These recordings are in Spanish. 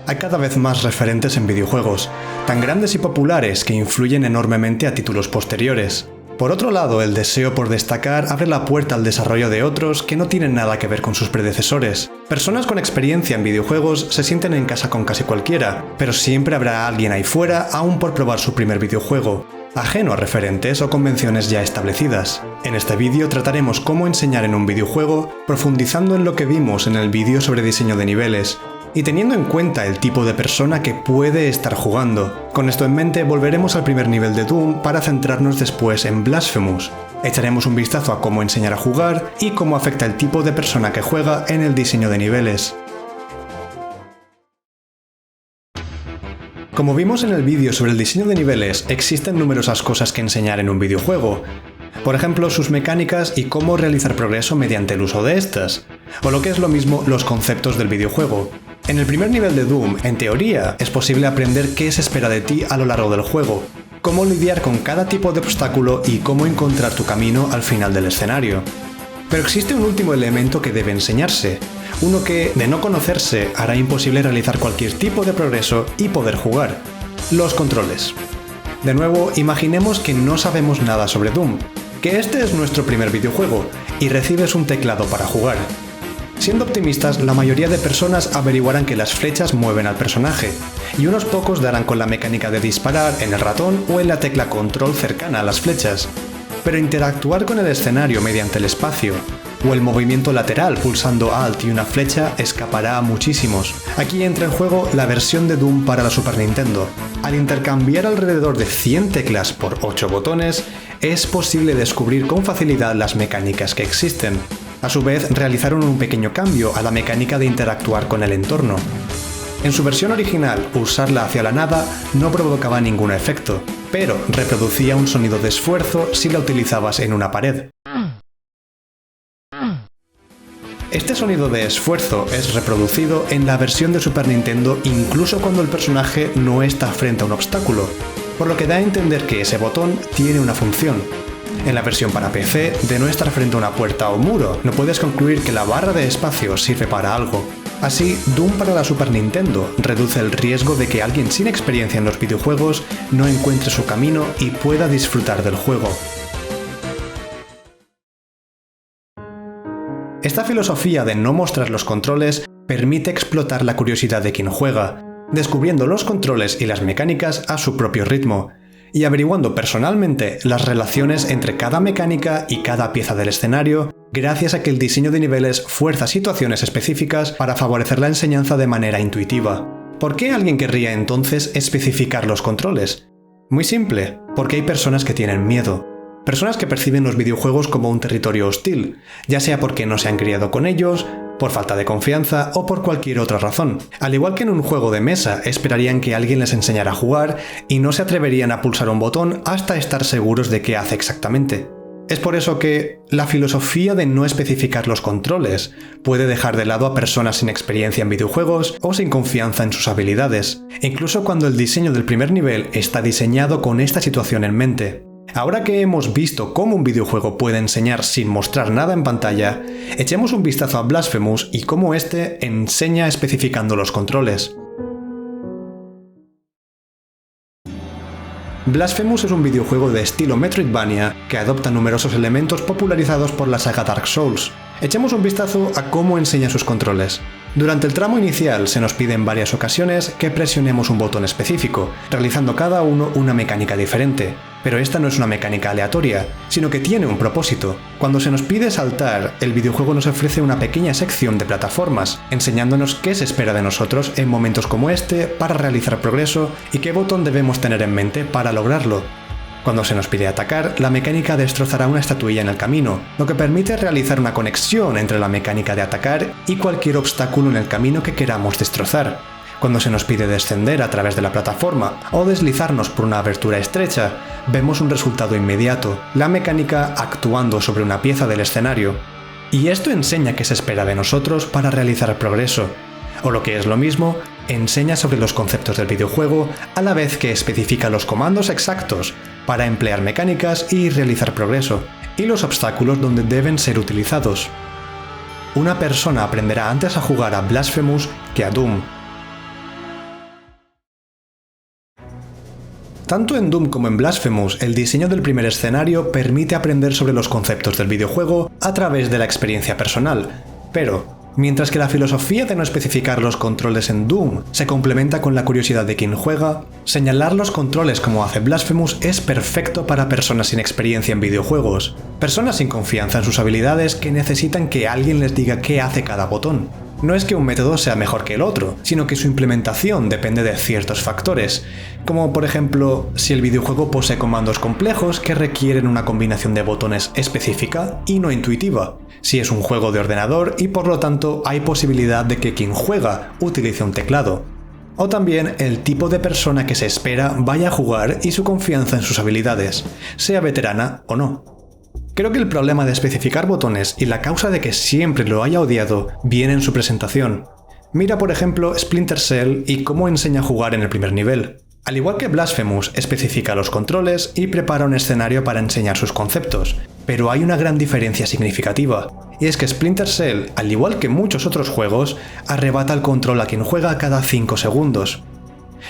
Hay cada vez más referentes en videojuegos, tan grandes y populares que influyen enormemente a títulos posteriores. Por otro lado, el deseo por destacar abre la puerta al desarrollo de otros que no tienen nada que ver con sus predecesores. Personas con experiencia en videojuegos se sienten en casa con casi cualquiera, pero siempre habrá alguien ahí fuera aún por probar su primer videojuego, ajeno a referentes o convenciones ya establecidas. En este vídeo trataremos cómo enseñar en un videojuego, profundizando en lo que vimos en el vídeo sobre diseño de niveles, y teniendo en cuenta el tipo de persona que puede estar jugando. Con esto en mente volveremos al primer nivel de Doom para centrarnos después en Blasphemous. Echaremos un vistazo a cómo enseñar a jugar y cómo afecta el tipo de persona que juega en el diseño de niveles. Como vimos en el vídeo sobre el diseño de niveles, existen numerosas cosas que enseñar en un videojuego. Por ejemplo, sus mecánicas y cómo realizar progreso mediante el uso de estas, o lo que es lo mismo, los conceptos del videojuego. En el primer nivel de Doom, en teoría, es posible aprender qué se espera de ti a lo largo del juego, cómo lidiar con cada tipo de obstáculo y cómo encontrar tu camino al final del escenario. Pero existe un último elemento que debe enseñarse, uno que, de no conocerse, hará imposible realizar cualquier tipo de progreso y poder jugar: los controles. De nuevo, imaginemos que no sabemos nada sobre Doom, que este es nuestro primer videojuego, y recibes un teclado para jugar. Siendo optimistas, la mayoría de personas averiguarán que las flechas mueven al personaje, y unos pocos darán con la mecánica de disparar en el ratón o en la tecla control cercana a las flechas. Pero interactuar con el escenario mediante el espacio, o el movimiento lateral pulsando Alt y una flecha, escapará a muchísimos. Aquí entra en juego la versión de Doom para la Super Nintendo. Al intercambiar alrededor de 100 teclas por 8 botones, es posible descubrir con facilidad las mecánicas que existen. A su vez, realizaron un pequeño cambio a la mecánica de interactuar con el entorno. En su versión original, pulsarla hacia la nada no provocaba ningún efecto, pero reproducía un sonido de esfuerzo si la utilizabas en una pared. Este sonido de esfuerzo es reproducido en la versión de Super Nintendo incluso cuando el personaje no está frente a un obstáculo, por lo que da a entender que ese botón tiene una función. En la versión para PC, de no estar frente a una puerta o muro, no puedes concluir que la barra de espacio sirve para algo. Así, Doom para la Super Nintendo reduce el riesgo de que alguien sin experiencia en los videojuegos no encuentre su camino y pueda disfrutar del juego. Esta filosofía de no mostrar los controles permite explotar la curiosidad de quien juega, descubriendo los controles y las mecánicas a su propio ritmo, y averiguando personalmente las relaciones entre cada mecánica y cada pieza del escenario, gracias a que el diseño de niveles fuerza situaciones específicas para favorecer la enseñanza de manera intuitiva. ¿Por qué alguien querría entonces especificar los controles? Muy simple, porque hay personas que tienen miedo. Personas que perciben los videojuegos como un territorio hostil, ya sea porque no se han criado con ellos, por falta de confianza o por cualquier otra razón. Al igual que en un juego de mesa, esperarían que alguien les enseñara a jugar y no se atreverían a pulsar un botón hasta estar seguros de qué hace exactamente. Es por eso que la filosofía de no especificar los controles puede dejar de lado a personas sin experiencia en videojuegos o sin confianza en sus habilidades, incluso cuando el diseño del primer nivel está diseñado con esta situación en mente. Ahora que hemos visto cómo un videojuego puede enseñar sin mostrar nada en pantalla, echemos un vistazo a Blasphemous y cómo este enseña especificando los controles. Blasphemous es un videojuego de estilo Metroidvania que adopta numerosos elementos popularizados por la saga Dark Souls. Echemos un vistazo a cómo enseña sus controles. Durante el tramo inicial se nos pide en varias ocasiones que presionemos un botón específico, realizando cada uno una mecánica diferente. Pero esta no es una mecánica aleatoria, sino que tiene un propósito. Cuando se nos pide saltar, el videojuego nos ofrece una pequeña sección de plataformas, enseñándonos qué se espera de nosotros en momentos como este para realizar progreso y qué botón debemos tener en mente para lograrlo. Cuando se nos pide atacar, la mecánica destrozará una estatuilla en el camino, lo que permite realizar una conexión entre la mecánica de atacar y cualquier obstáculo en el camino que queramos destrozar. Cuando se nos pide descender a través de la plataforma o deslizarnos por una abertura estrecha, vemos un resultado inmediato, la mecánica actuando sobre una pieza del escenario. Y esto enseña qué se espera de nosotros para realizar progreso, o lo que es lo mismo, enseña sobre los conceptos del videojuego a la vez que especifica los comandos exactos para emplear mecánicas y realizar progreso, y los obstáculos donde deben ser utilizados. Una persona aprenderá antes a jugar a Blasphemous que a Doom. Tanto en Doom como en Blasphemous, el diseño del primer escenario permite aprender sobre los conceptos del videojuego a través de la experiencia personal, pero mientras que la filosofía de no especificar los controles en Doom se complementa con la curiosidad de quien juega, señalar los controles como hace Blasphemous es perfecto para personas sin experiencia en videojuegos, personas sin confianza en sus habilidades que necesitan que alguien les diga qué hace cada botón. No es que un método sea mejor que el otro, sino que su implementación depende de ciertos factores, como por ejemplo, si el videojuego posee comandos complejos que requieren una combinación de botones específica y no intuitiva, si es un juego de ordenador y por lo tanto hay posibilidad de que quien juega utilice un teclado, o también el tipo de persona que se espera vaya a jugar y su confianza en sus habilidades, sea veterana o no. Creo que el problema de especificar botones y la causa de que siempre lo haya odiado viene en su presentación. Mira por ejemplo Splinter Cell y cómo enseña a jugar en el primer nivel. Al igual que Blasphemous especifica los controles y prepara un escenario para enseñar sus conceptos, pero hay una gran diferencia significativa, y es que Splinter Cell, al igual que muchos otros juegos, arrebata el control a quien juega cada 5 segundos.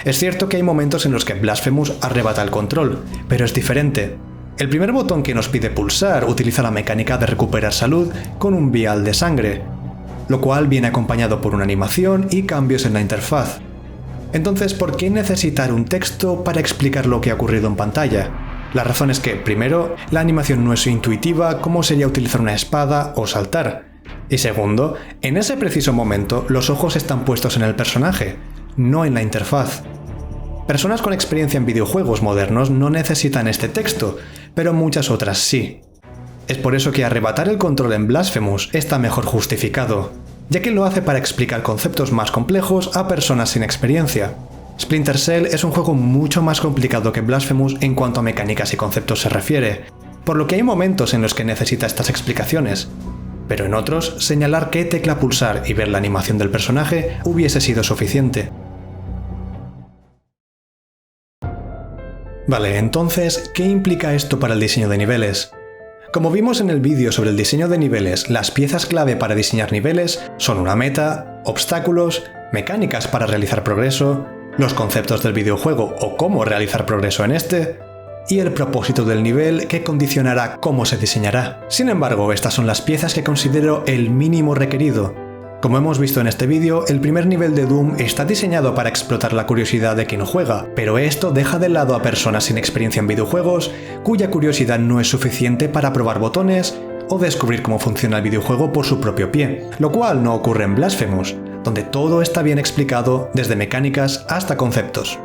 Es cierto que hay momentos en los que Blasphemous arrebata el control, pero es diferente. El primer botón que nos pide pulsar utiliza la mecánica de recuperar salud con un vial de sangre, lo cual viene acompañado por una animación y cambios en la interfaz. Entonces, ¿por qué necesitar un texto para explicar lo que ha ocurrido en pantalla? La razón es que, primero, la animación no es intuitiva como sería utilizar una espada o saltar. Y segundo, en ese preciso momento los ojos están puestos en el personaje, no en la interfaz. Personas con experiencia en videojuegos modernos no necesitan este texto, pero muchas otras sí. Es por eso que arrebatar el control en Blasphemous está mejor justificado, ya que lo hace para explicar conceptos más complejos a personas sin experiencia. Splinter Cell es un juego mucho más complicado que Blasphemous en cuanto a mecánicas y conceptos se refiere, por lo que hay momentos en los que necesita estas explicaciones, pero en otros, señalar qué tecla pulsar y ver la animación del personaje hubiese sido suficiente. Vale, entonces, ¿qué implica esto para el diseño de niveles? Como vimos en el vídeo sobre el diseño de niveles, las piezas clave para diseñar niveles son una meta, obstáculos, mecánicas para realizar progreso, los conceptos del videojuego o cómo realizar progreso en este, y el propósito del nivel que condicionará cómo se diseñará. Sin embargo, estas son las piezas que considero el mínimo requerido. Como hemos visto en este vídeo, el primer nivel de Doom está diseñado para explotar la curiosidad de quien juega, pero esto deja de lado a personas sin experiencia en videojuegos, cuya curiosidad no es suficiente para probar botones o descubrir cómo funciona el videojuego por su propio pie, lo cual no ocurre en Blasphemous, donde todo está bien explicado desde mecánicas hasta conceptos.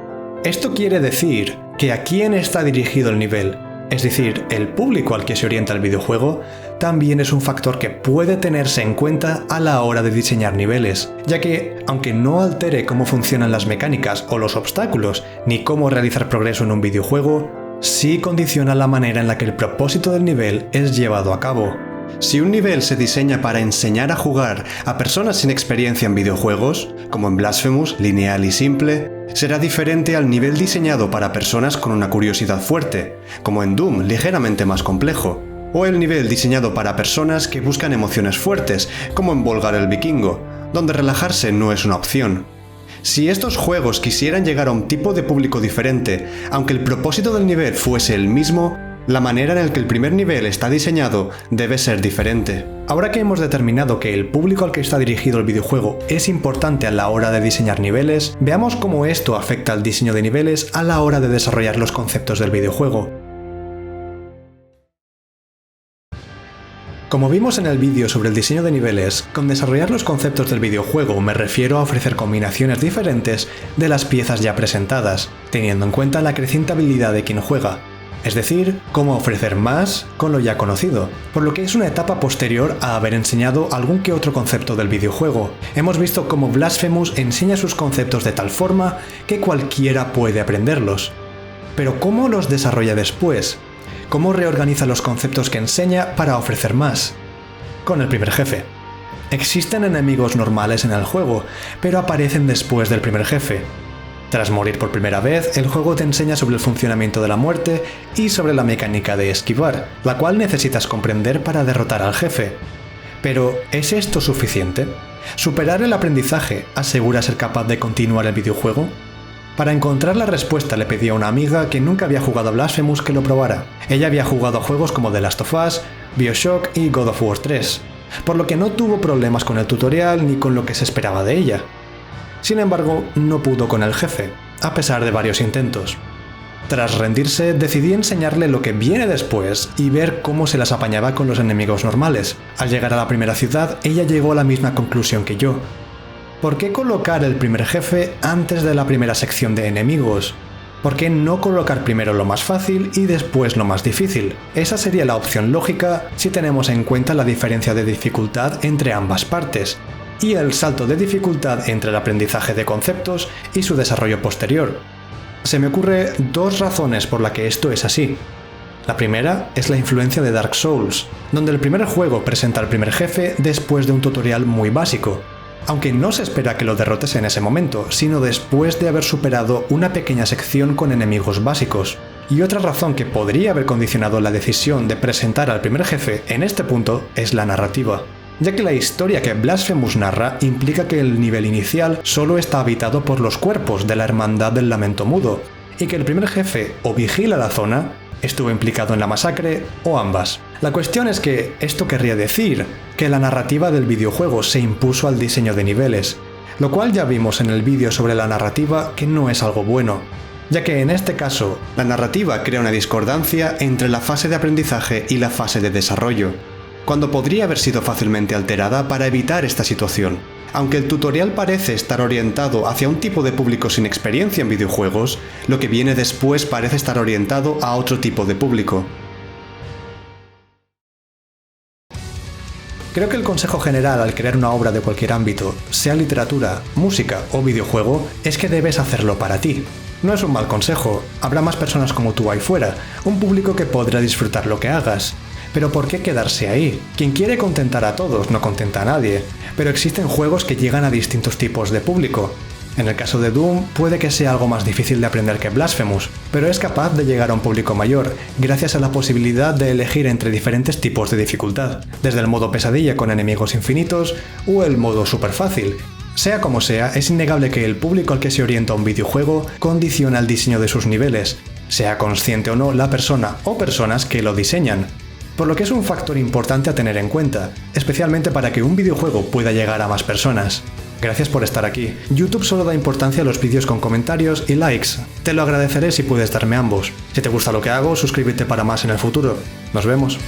Esto quiere decir que a quién está dirigido el nivel, es decir, el público al que se orienta el videojuego, también es un factor que puede tenerse en cuenta a la hora de diseñar niveles, ya que, aunque no altere cómo funcionan las mecánicas o los obstáculos, ni cómo realizar progreso en un videojuego, sí condiciona la manera en la que el propósito del nivel es llevado a cabo. Si un nivel se diseña para enseñar a jugar a personas sin experiencia en videojuegos, como en Blasphemous, lineal y simple, será diferente al nivel diseñado para personas con una curiosidad fuerte, como en Doom, ligeramente más complejo, o el nivel diseñado para personas que buscan emociones fuertes, como en Volgar el Vikingo, donde relajarse no es una opción. Si estos juegos quisieran llegar a un tipo de público diferente, aunque el propósito del nivel fuese el mismo, la manera en la que el primer nivel está diseñado debe ser diferente. Ahora que hemos determinado que el público al que está dirigido el videojuego es importante a la hora de diseñar niveles, veamos cómo esto afecta al diseño de niveles a la hora de desarrollar los conceptos del videojuego. Como vimos en el vídeo sobre el diseño de niveles, con desarrollar los conceptos del videojuego me refiero a ofrecer combinaciones diferentes de las piezas ya presentadas, teniendo en cuenta la creciente habilidad de quien juega. Es decir, cómo ofrecer más con lo ya conocido, por lo que es una etapa posterior a haber enseñado algún que otro concepto del videojuego. Hemos visto cómo Blasphemous enseña sus conceptos de tal forma que cualquiera puede aprenderlos. Pero ¿cómo los desarrolla después? ¿Cómo reorganiza los conceptos que enseña para ofrecer más? Con el primer jefe. Existen enemigos normales en el juego, pero aparecen después del primer jefe. Tras morir por primera vez, el juego te enseña sobre el funcionamiento de la muerte y sobre la mecánica de esquivar, la cual necesitas comprender para derrotar al jefe. Pero, ¿es esto suficiente? ¿Superar el aprendizaje asegura ser capaz de continuar el videojuego? Para encontrar la respuesta le pedí a una amiga que nunca había jugado a Blasphemous que lo probara. Ella había jugado a juegos como The Last of Us, BioShock y God of War 3, por lo que no tuvo problemas con el tutorial ni con lo que se esperaba de ella. Sin embargo, no pudo con el jefe, a pesar de varios intentos. Tras rendirse, decidí enseñarle lo que viene después y ver cómo se las apañaba con los enemigos normales. Al llegar a la primera ciudad, ella llegó a la misma conclusión que yo. ¿Por qué colocar el primer jefe antes de la primera sección de enemigos? ¿Por qué no colocar primero lo más fácil y después lo más difícil? Esa sería la opción lógica si tenemos en cuenta la diferencia de dificultad entre ambas partes, y el salto de dificultad entre el aprendizaje de conceptos y su desarrollo posterior. Se me ocurre dos razones por las que esto es así. La primera es la influencia de Dark Souls, donde el primer juego presenta al primer jefe después de un tutorial muy básico, aunque no se espera que lo derrotes en ese momento, sino después de haber superado una pequeña sección con enemigos básicos. Y otra razón que podría haber condicionado la decisión de presentar al primer jefe en este punto es la narrativa, ya que la historia que Blasphemous narra implica que el nivel inicial solo está habitado por los cuerpos de la Hermandad del Lamento Mudo, y que el primer jefe o vigila la zona, estuvo implicado en la masacre o ambas. La cuestión es que esto querría decir que la narrativa del videojuego se impuso al diseño de niveles, lo cual ya vimos en el vídeo sobre la narrativa que no es algo bueno, ya que en este caso la narrativa crea una discordancia entre la fase de aprendizaje y la fase de desarrollo, cuando podría haber sido fácilmente alterada para evitar esta situación. Aunque el tutorial parece estar orientado hacia un tipo de público sin experiencia en videojuegos, lo que viene después parece estar orientado a otro tipo de público. Creo que el consejo general al crear una obra de cualquier ámbito, sea literatura, música o videojuego, es que debes hacerlo para ti. No es un mal consejo, habrá más personas como tú ahí fuera, un público que podrá disfrutar lo que hagas. Pero ¿por qué quedarse ahí? Quien quiere contentar a todos no contenta a nadie, pero existen juegos que llegan a distintos tipos de público. En el caso de Doom puede que sea algo más difícil de aprender que Blasphemous, pero es capaz de llegar a un público mayor, gracias a la posibilidad de elegir entre diferentes tipos de dificultad, desde el modo pesadilla con enemigos infinitos o el modo super fácil. Sea como sea, es innegable que el público al que se orienta un videojuego condiciona el diseño de sus niveles, sea consciente o no la persona o personas que lo diseñan, por lo que es un factor importante a tener en cuenta, especialmente para que un videojuego pueda llegar a más personas. Gracias por estar aquí. YouTube solo da importancia a los vídeos con comentarios y likes. Te lo agradeceré si puedes darme ambos. Si te gusta lo que hago, suscríbete para más en el futuro. Nos vemos.